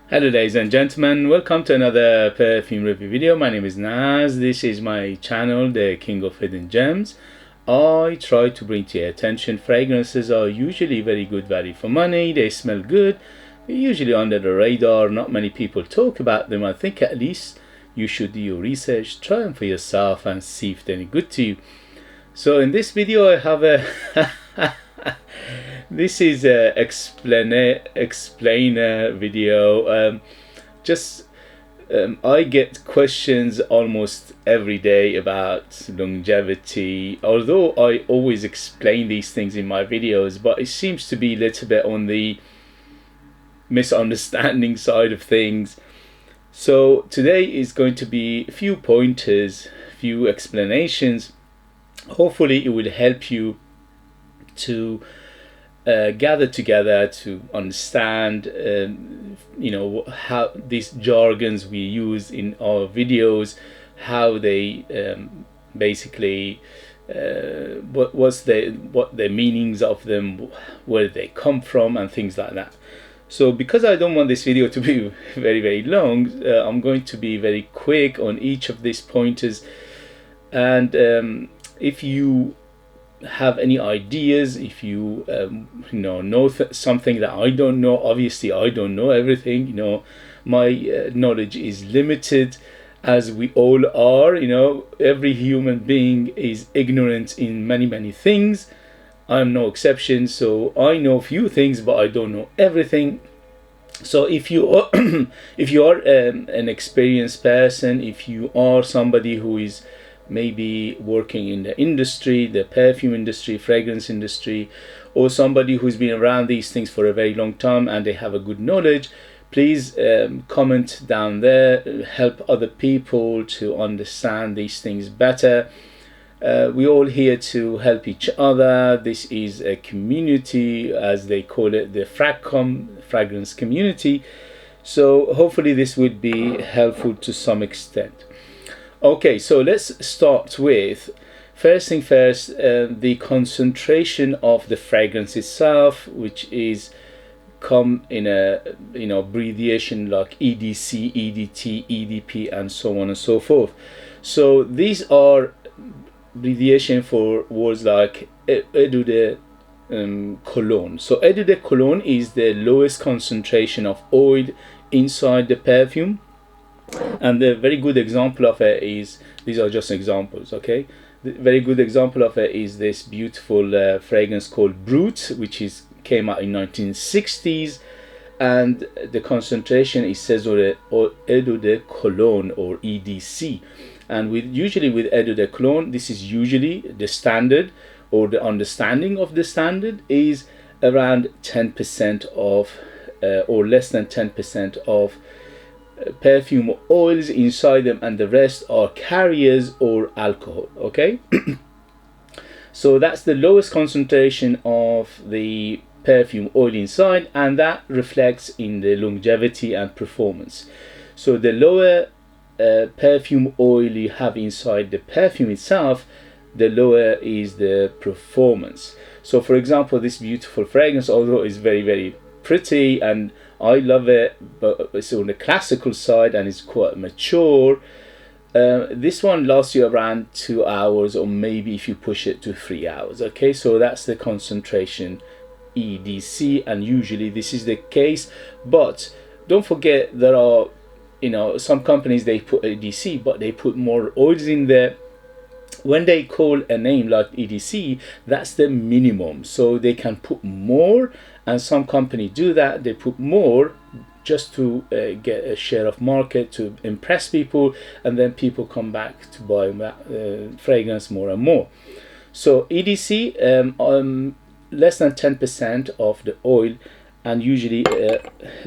Hello ladies and gentlemen, welcome to another perfume review video. My name is Naz. This is my channel, the King of Hidden Gems. I try to bring to your attention fragrances are usually very good value for money. They smell good, they're usually under the radar, not many people talk about them. I think at least you should do your research, try them for yourself and see if they're any good to you. So in this video I have a this is a explainer video. I get questions almost every day about longevity, although I always explain these things in my videos, but it seems to be a little bit on the misunderstanding side of things. So today is going to be a few pointers, few explanations. Hopefully it will help you to gather together to understand how these jargons we use in our videos, how they basically what the meanings of them, where they come from and things like that. So because I don't want this video to be very long, I'm going to be very quick on each of these pointers, and if you have any ideas, if you know something that I don't know, obviously I don't know everything, my knowledge is limited, as we all are. Every human being is ignorant in many things. I'm no exception, so I know a few things but I don't know everything. So if you are if you are an experienced person, if you are somebody who is maybe working in the industry, the perfume industry, fragrance industry, or somebody who's been around these things for a very long time and they have a good knowledge, please comment down there, help other people to understand these things better. We're all here to help each other. This is a community, as they call it, the fragrance community. So hopefully this would be helpful to some extent. Okay, so let's start with, first thing first, the concentration of the fragrance itself, which is come in a abbreviation like EDC, EDT, EDP, and so on and so forth. So these are abbreviation for words like Eau de Cologne. So Eau de Cologne is the lowest concentration of oil inside the perfume. And the very good example of it is, these are just examples, okay? The very good example of it is this beautiful fragrance called Brut, which came out in 1960s, and the concentration is says Eau de Cologne, or EDC. And usually with Eau de Cologne, this is usually the standard, or the understanding of the standard is around 10% of or less than 10% of perfume oils inside them, and the rest are carriers or alcohol. Okay. So that's the lowest concentration of the perfume oil inside, and that reflects in the longevity and performance. So the lower perfume oil you have inside the perfume itself, the lower is the performance. So for example, this beautiful fragrance, although it's very pretty and I love it, but it's on the classical side and it's quite mature, this one lasts you around 2 hours, or maybe if you push it to 3 hours. Okay, so that's the concentration EDC, and usually this is the case. But don't forget, there are some companies, they put EDC but they put more oils in there. When they call a name like EDC, that's the minimum, so they can put more, and some companies do that. They put more just to get a share of market, to impress people, and then people come back to buy fragrance more and more. So EDC, less than 10% of the oil, and usually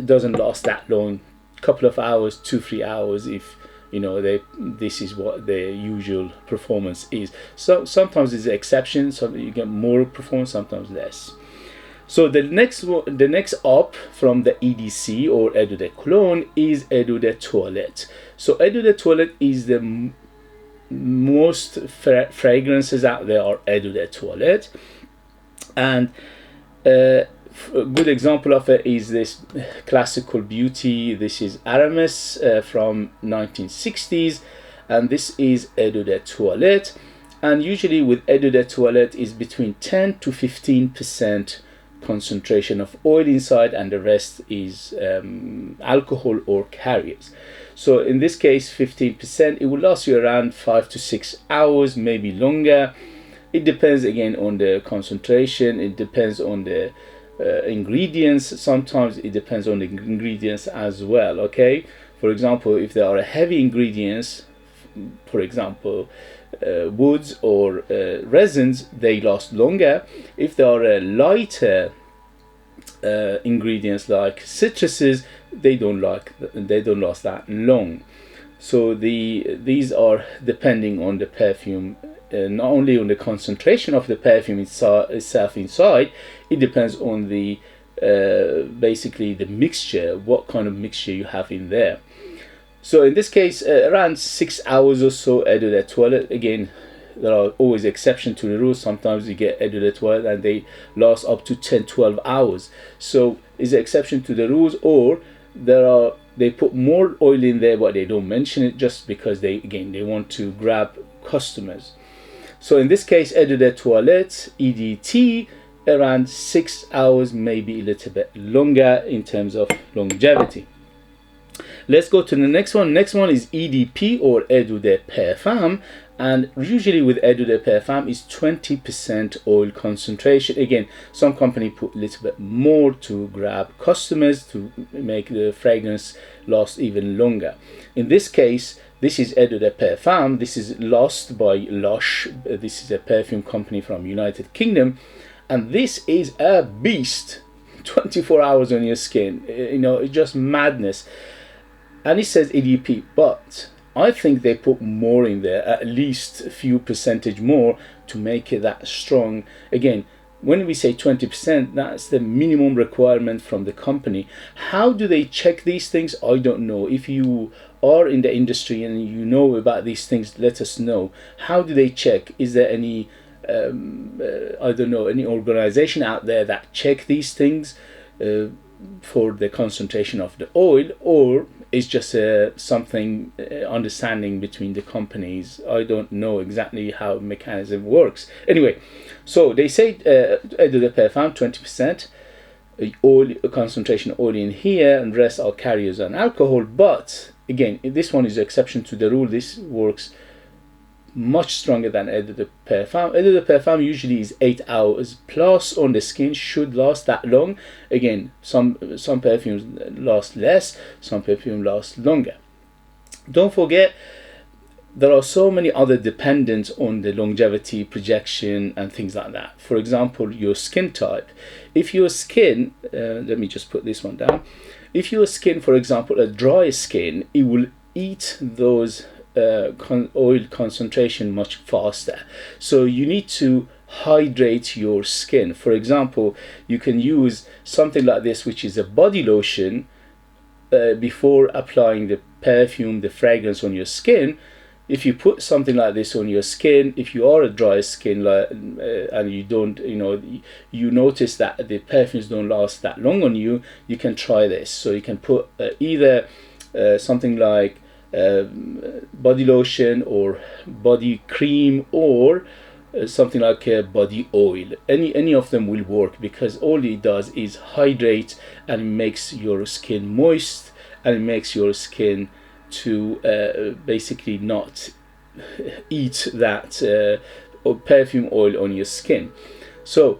doesn't last that long, couple of hours, 2-3 hours, if this is what the usual performance is. So sometimes it's an exception, so you get more performance, sometimes less. So the next up from the EDC, or Eau de Cologne, is Eau de Toilette. So Eau de Toilette is the most fragrances out there are Eau de Toilette, and A good example of it is this classical beauty. This is Aramis from 1960s, and this is Eau de Toilette. And usually with Eau de Toilette is between 10 to 15% concentration of oil inside, and the rest is alcohol or carriers. So in this case 15%, it will last you around 5 to 6 hours, maybe longer. It depends again on the concentration, it depends on the ingredients. Sometimes it depends on the ingredients as well. Okay, for example, if there are heavy ingredients, for example woods or resins, they last longer. If there are lighter ingredients like citruses, they don't last that long. So these are depending on the perfume, not only on the concentration of the perfume itself inside, it depends on the basically the mixture, what kind of mixture you have in there. So in this case, around 6 hours or so Eau de Toilette. Again, there are always exceptions to the rule. Sometimes you get Eau de Toilette and they last up to 10-12 hours. So is an exception to the rules, or they put more oil in there but they don't mention it just because they want to grab customers. So in this case, Eau de Toilette, EDT, around 6 hours, maybe a little bit longer in terms of longevity. Let's go to the next one. Next one is EDP, or Eau de Parfum, and usually with Eau de Parfum is 20% oil concentration. Again, some company put a little bit more to grab customers, to make the fragrance last even longer. In this case, this is Eau de Parfum. This is lost by Lush. This is a perfume company from United Kingdom, and this is a beast. 24 hours on your skin, you know, it's just madness. And it says EDP, but I think they put more in there, at least a few percentage more, to make it that strong. Again, when we say 20%, that's the minimum requirement from the company. How do they check these things? I don't know. If you are in the industry and you know about these things, let us know. How do they check? Is there any I don't know, any organization out there that check these things for the concentration of the oil, or is just something understanding between the companies? I don't know exactly how mechanism works. Anyway, so they say Eau de Parfum 20% oil concentration, oil in here, and rest are carriers and alcohol. But again, this one is an exception to the rule. This works much stronger than Eau de Parfum. Eau de Parfum usually is 8 hours plus on the skin, should last that long. Again, some perfumes last less, some perfumes last longer. Don't forget, there are so many other dependents on the longevity, projection, and things like that. For example, your skin type. If your skin, let me just put this one down. If your skin, for example, a dry skin, it will eat those oil concentration much faster. So you need to hydrate your skin. For example, you can use something like this, which is a body lotion, before applying the perfume, the fragrance on your skin. If you put something like this on your skin, if you are a dry skin and you don't, you notice that the perfumes don't last that long on you, you can try this. So you can put either something like body lotion or body cream, or something like a body oil. Any of them will work, because all it does is hydrate and makes your skin moist, and it makes your skin to basically not eat that perfume oil on your skin. So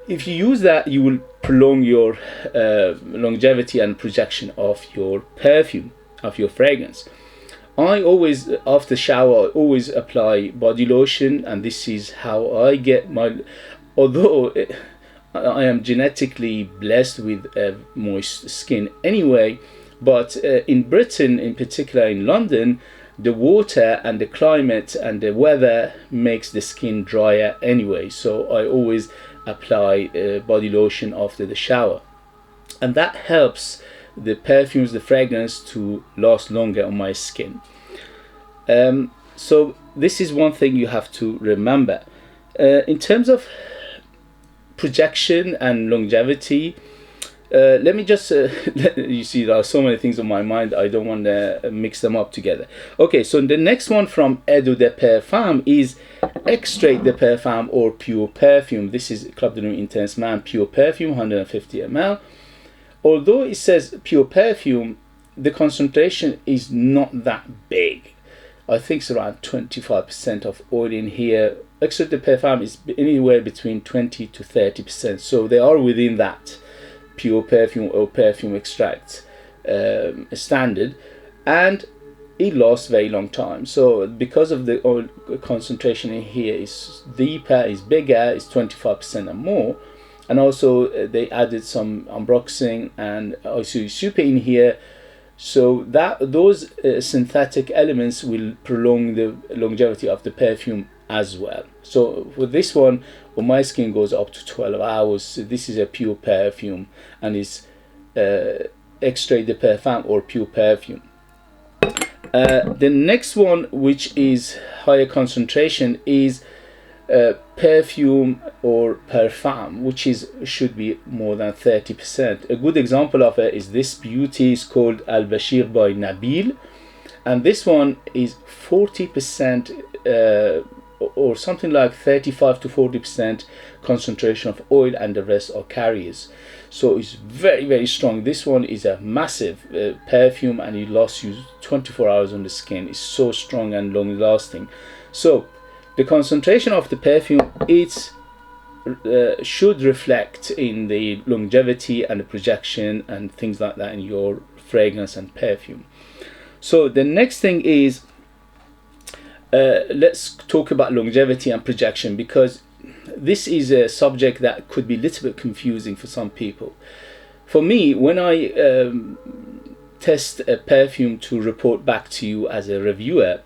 if you use that, you will prolong your longevity and projection of your perfume, of your fragrance. I always, after shower, I always apply body lotion, and this is how I get my, although I am genetically blessed with moist skin anyway, but in Britain, in particular in London, the water and the climate and the weather makes the skin drier anyway. So I always apply body lotion after the shower, and that helps the perfumes, the fragrance, to last longer on my skin. So this is one thing you have to remember. In terms of projection and longevity. Let me just you see, there are so many things on my mind, I don't want to mix them up together. Okay, so the next one from Eau de Parfum is Extrait de Parfum or Pure Perfume. This is Club de Nuit Intense Man Pure Perfume, 150 ml. Although it says Pure Perfume, the concentration is not that big. I think it's around 25% of oil in here. Extrait de Parfum is anywhere between 20 to 30%, so they are within that pure perfume or perfume extract standard, and it lasts very long time. So because of the oil concentration in here is deeper, is bigger, is 25% and more, and also they added some ambroxan and also super in here, so that those synthetic elements will prolong the longevity of the perfume as well. So with this one, well, my skin goes up to 12 hours. So this is a pure perfume and is Extrait de Parfum or Pure Perfume. The next one, which is higher concentration, is Perfume or Perfume, which should be more than 30%. A good example of it is this beauty. Is called Al Bashir by Nabil, and this one is 40% or something like 35 to 40% concentration of oil, and the rest are carriers. So it's very, very strong. This one is a massive perfume, and it lasts you 24 hours on the skin. It's so strong and long lasting. So the concentration of the perfume, it's should reflect in the longevity and the projection and things like that in your fragrance and perfume. So the next thing is, let's talk about longevity and projection, because this is a subject that could be a little bit confusing for some people. For me, when I test a perfume to report back to you as a reviewer,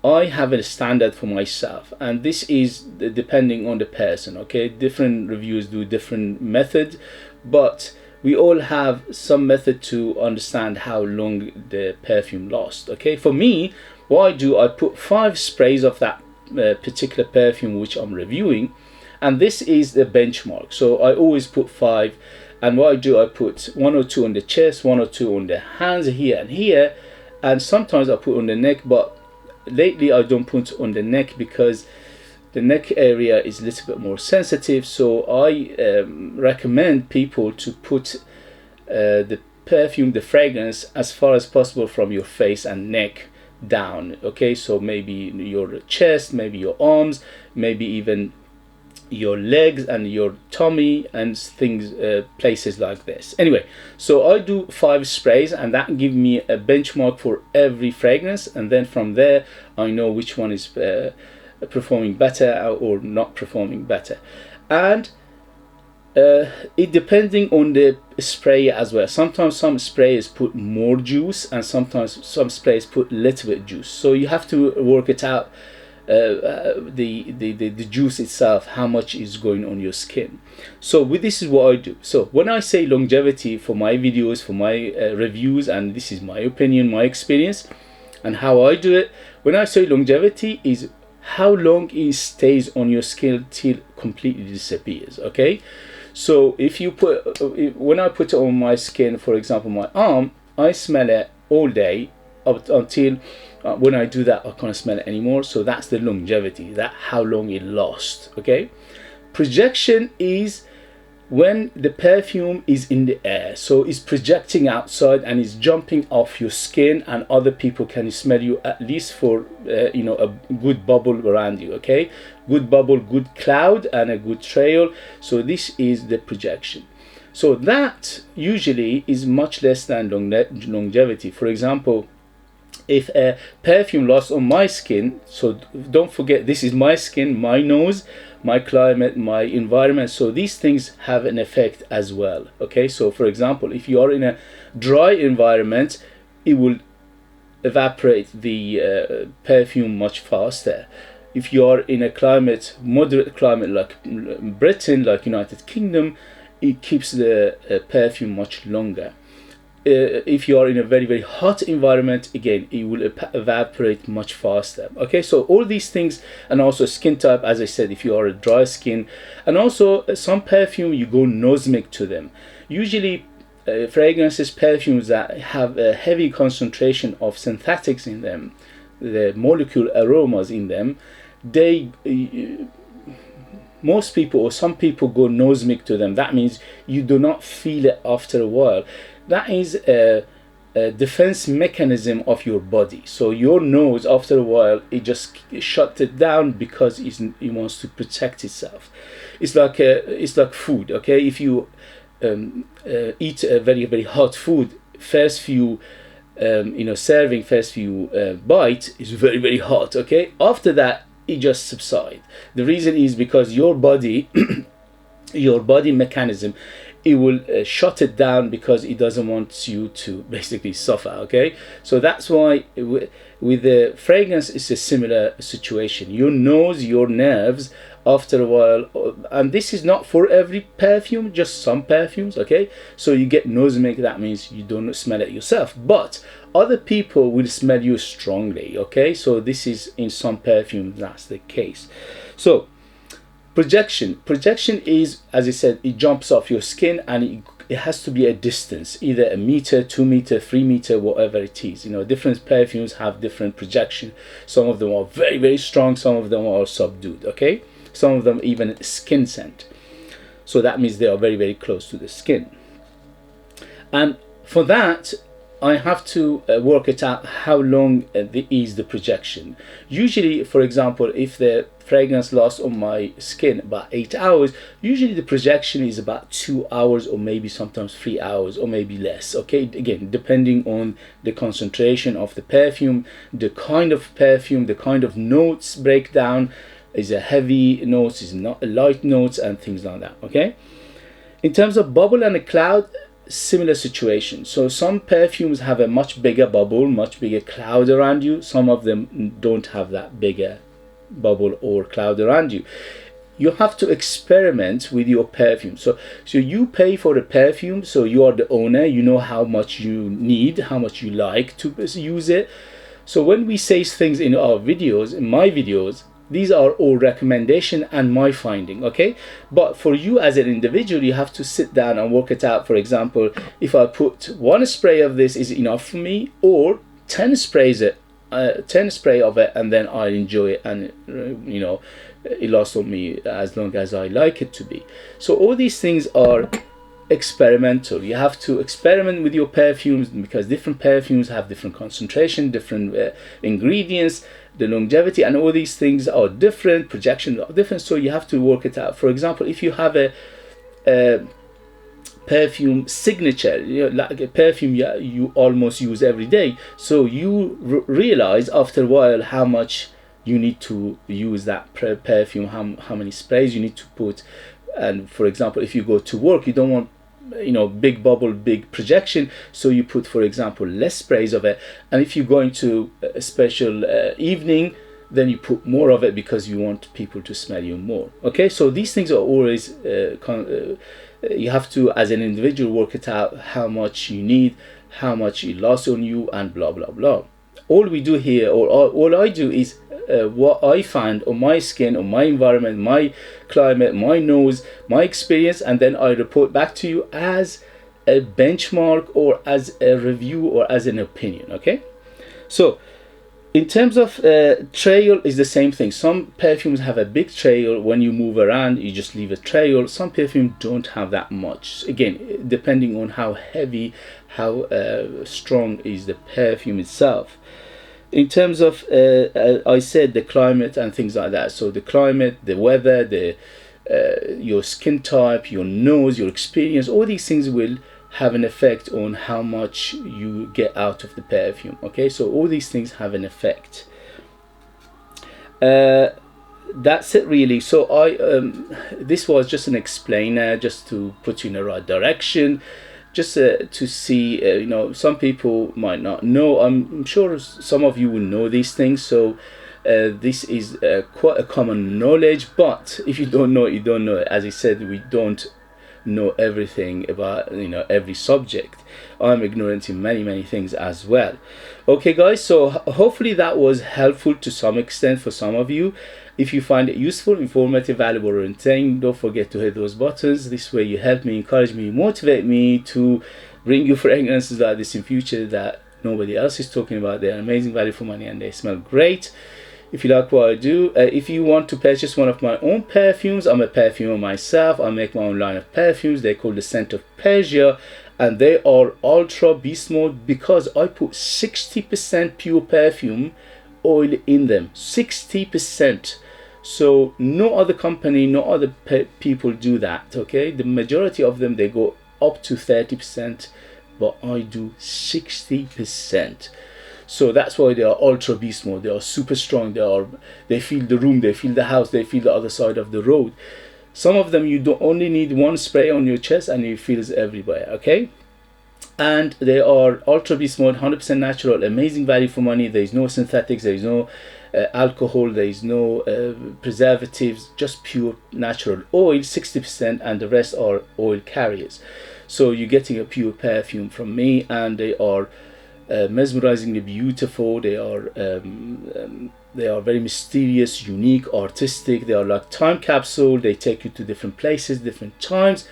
I have a standard for myself, and this is depending on the person. Okay, different reviewers do different method, but we all have some method to understand how long the perfume lasts. Okay, for me, what I do, I put 5 sprays of that particular perfume which I'm reviewing, and this is the benchmark. So I always put 5, and what I do, I put 1 or 2 on the chest, 1 or 2 on the hands here and here, and sometimes I put on the neck, but lately I don't put on the neck because the neck area is a little bit more sensitive. So I recommend people to put the perfume, the fragrance, as far as possible from your face and neck down. Okay, so maybe your chest, maybe your arms, maybe even your legs and your tummy and things, places like this. Anyway, so I do 5 sprays, and that give me a benchmark for every fragrance, and then from there I know which one is performing better or not performing better. And it depending on the spray as well. Sometimes some sprays put more juice, and sometimes some sprays put little bit juice, so you have to work it out, the juice itself, how much is going on your skin. So this is what I do. So when I say longevity for my videos, for my reviews, and this is my opinion, my experience, and how I do it, when I say longevity is how long it stays on your skin till completely disappears. Okay, so if you put, when I put it on my skin, for example my arm, I smell it all day up until when I do that I can't smell it anymore. So that's the longevity, that how long it lasts. Okay, projection is when the perfume is in the air, so it's projecting outside and it's jumping off your skin, and other people can smell you at least for you know, a good bubble around you. Okay, good bubble, good cloud, and a good trail. So this is the projection. So that usually is much less than longevity. For example, if a perfume lasts on my skin, so don't forget this is my skin, my nose, my climate, my environment, so these things have an effect as well. Okay, so for example, if you are in a dry environment, it will evaporate the perfume much faster. If you are in a climate, moderate climate like Britain, like United Kingdom, it keeps the perfume much longer. if you are in a very, very hot environment, again, it will evaporate much faster. Okay, so all these things, and also skin type, as I said, if you are a dry skin, and also some perfume, you go nosemic to them. Usually fragrances, perfumes that have a heavy concentration of synthetics in them, the molecule aromas in them, they most people, or some people, go nosemic to them. That means you do not feel it after a while. That is a defense mechanism of your body. So your nose, after a while, it just shuts it down because it wants to protect itself. It's like food. Okay, if you eat a very, very hot food, first few serving, first few bites is very, very hot. Okay, after that it just subsides. The reason is because your body your body mechanism, it will shut it down because it doesn't want you to basically suffer. Okay, so that's why with the fragrance it's a similar situation. Your nose, your nerves, after a while, and this is not for every perfume, just some perfumes. Okay, so you get nosemic, that means you don't smell it yourself, but other people will smell you strongly. Okay, so this is in some perfumes, that's the case. So projection is, as I said, it jumps off your skin, and it has to be a distance, either a meter, 2 meter, 3 meter, whatever it is. Different perfumes have different projection. Some of them are very, very strong, some of them are subdued. Okay, some of them even skin scent, so that means they are very, very close to the skin. And for that, I have to work it out how long is the projection. Usually, for example, if the fragrance lasts on my skin about 8 hours, usually the projection is about 2 hours, or maybe sometimes 3 hours, or maybe less. Okay, again, depending on the concentration of the perfume, the kind of perfume, the kind of notes breakdown. Is a heavy notes, is not a light notes, and things like that. Okay, in terms of bubble and a cloud, similar situation. So some perfumes have a much bigger bubble, much bigger cloud around you. Some of them don't have that bigger bubble or cloud around you. You have to experiment with your perfume. So you pay for the perfume, so you are the owner, you know how much you need, how much you like to use it. So when we say things in our videos, in my videos, these are all recommendation and my finding. Okay, but for you as an individual, you have to sit down and work it out. For example, if I put 1 spray of this is enough for me, or 10 sprays it 10 spray of it, and then I enjoy it, and it lasts on me as long as I like it to be. So all these things are experimental. You have to experiment with your perfumes, because different perfumes have different concentration, different ingredients, the longevity, and all these things are different, projections are different, so you have to work it out. For example, if you have a perfume signature, like a perfume you almost use every day, so you realize after a while how much you need to use that perfume, how many sprays you need to put. And for example, if you go to work, you don't want big bubble, big projection, so you put, for example, less sprays of it. And if you're going to a special evening, then you put more of it because you want people to smell you more. Okay, so these things are always you have to, as an individual, work it out how much you need, how much it lasts on you, and blah blah blah. All we do here, or all I do, is what I find on my skin, on my environment, my climate, my nose, my experience, and then I report back to you as a benchmark, or as a review, or as an opinion. Okay, so in terms of trail is the same thing. Some perfumes have a big trail. When you move around, you just leave a trail. Some perfumes don't have that much, again depending on how heavy, how strong is the perfume itself. In terms of I said the climate and things like that, so the climate, the weather, your skin type, your nose, your experience, all these things will have an effect on how much you get out of the perfume. Okay, so all these things have an effect. That's it really. So this was just an explainer, just to put you in the right direction, just to see, some people might not know. I'm sure some of you will know these things, so this is quite a common knowledge, but if you don't know it, you don't know it. As I said, we don't know everything about, you know, every subject. I'm ignorant in many things as well. Okay guys, so hopefully that was helpful to some extent for some of you. If you find it useful, informative, valuable, or entertaining, don't forget to hit those buttons. This way you help me, encourage me, motivate me to bring you fragrances like this in future that nobody else is talking about. They're amazing value for money and they smell great. If you like what I do, if you want to purchase one of my own perfumes, I'm a perfumer myself. I make my own line of perfumes. They're called the Scent of Persia, and they are ultra beast mode because I put 60% pure perfume oil in them. 60%. So no other company, no other people do that. Okay, the majority of them, they go up to 30%, but I do 60%. So that's why they are ultra beast mode. They are super strong. They feel the room, they feel the house, they feel the other side of the road. Some of them you don't only need one spray on your chest and it feels everywhere. Okay, and they are ultra beast mode, 100% natural, amazing value for money. There is no synthetics, there is no alcohol, there is no preservatives, just pure natural oil, 60%, and the rest are oil carriers. So you're getting a pure perfume from me, and they are mesmerizingly beautiful. They are very mysterious, unique, artistic. They are like time capsule. They take you to different places, different times,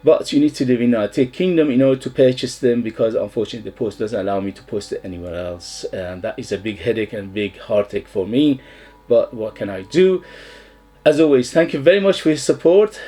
but you need to live in United Kingdom in order to purchase them, because unfortunately the post doesn't allow me to post it anywhere else, and that is a big headache and big heartache for me. But what can I do? As always, thank you very much for your support.